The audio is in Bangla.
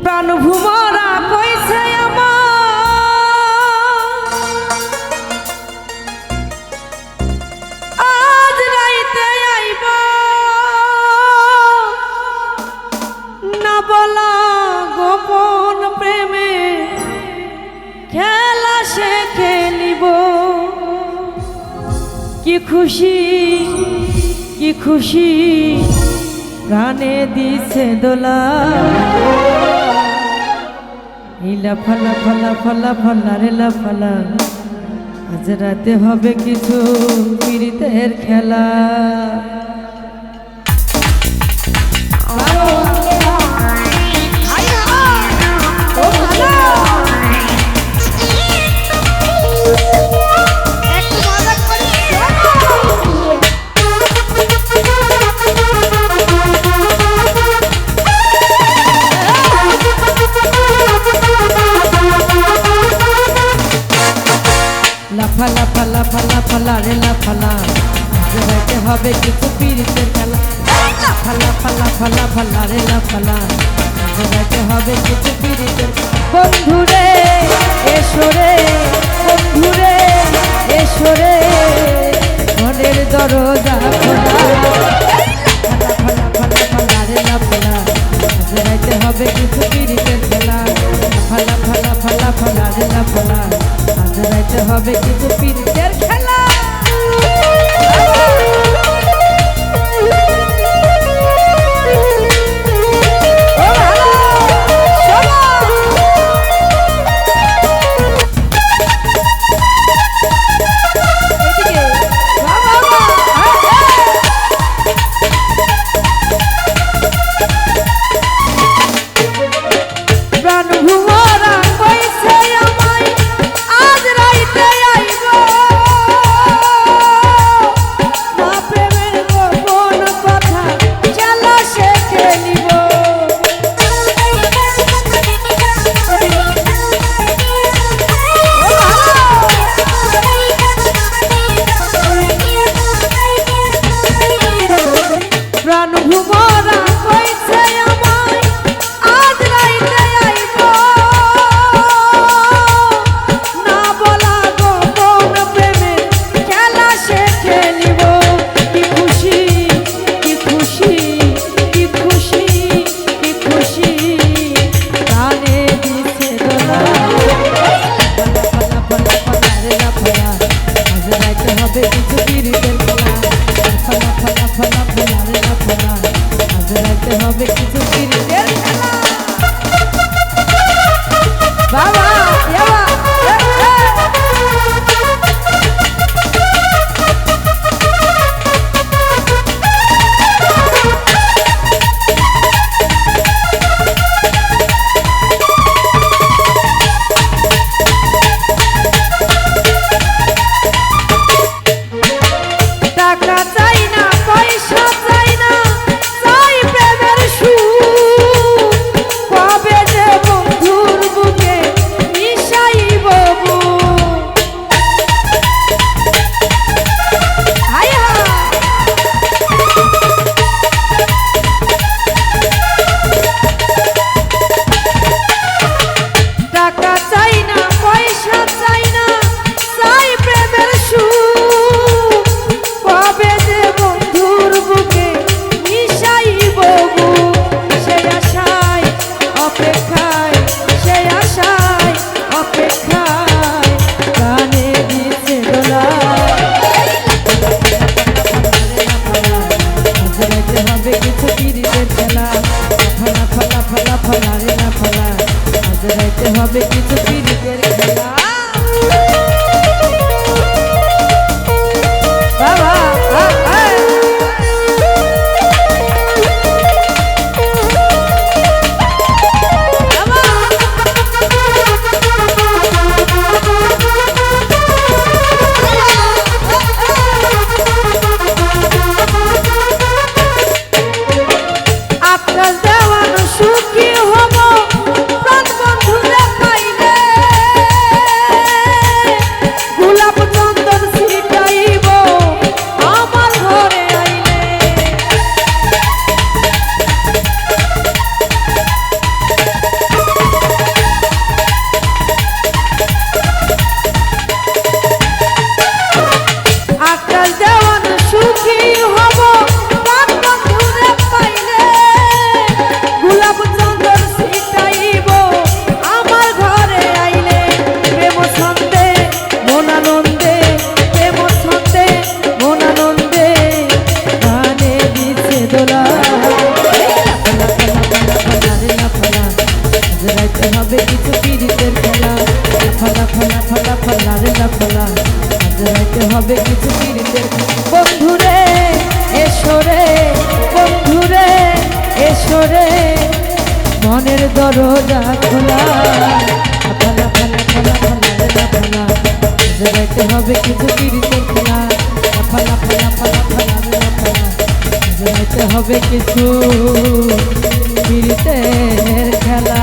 প্রাণ ভুমরা কইছে আমার আজ রাইতে আইব না বলা গোপন প্রেমে খেলা সে খেলিব কি খুশি কি খুশি প্রাণে দিছে দোলা নীলা ফালা ফালা ফালা ফালা রেলা ফালা আজ রাতে হবে কিছু পীড়িতের খেলা ফালা ফালা ফালা ফালা রেলা ফালা রাতে হবে কিছু পীড়িতের খেলা ফালা ফালা ফালা ফালা রেলা ফালা রাতে হবে কিছু পীড়িতের বন্ধুরে এসরে বন্ধুরে এসরে মনের দরজা খোলা ফালা ফালা ফালা রেলা ফালা রাতে হবে কিছু পীড়িতের খেলা ফালা ফালা ফালা ফালা রেলা ফালা রাইতে হবে কিছু পীড়িতের খেলা হবে কিছু পীড়িতের খেলা বাবা সুখী হব প্রাণ বন্ধুরে পাইলে মনের দরজা খোলা ফালা ফালা ফালা ফালা রে লাফালা জগাইতে হবে কিছু পিরিতের খেলা ফালা ফালা ফালা ফালা রে লাফালা জগাইতে হবে কিছু পিরিতের খেলা।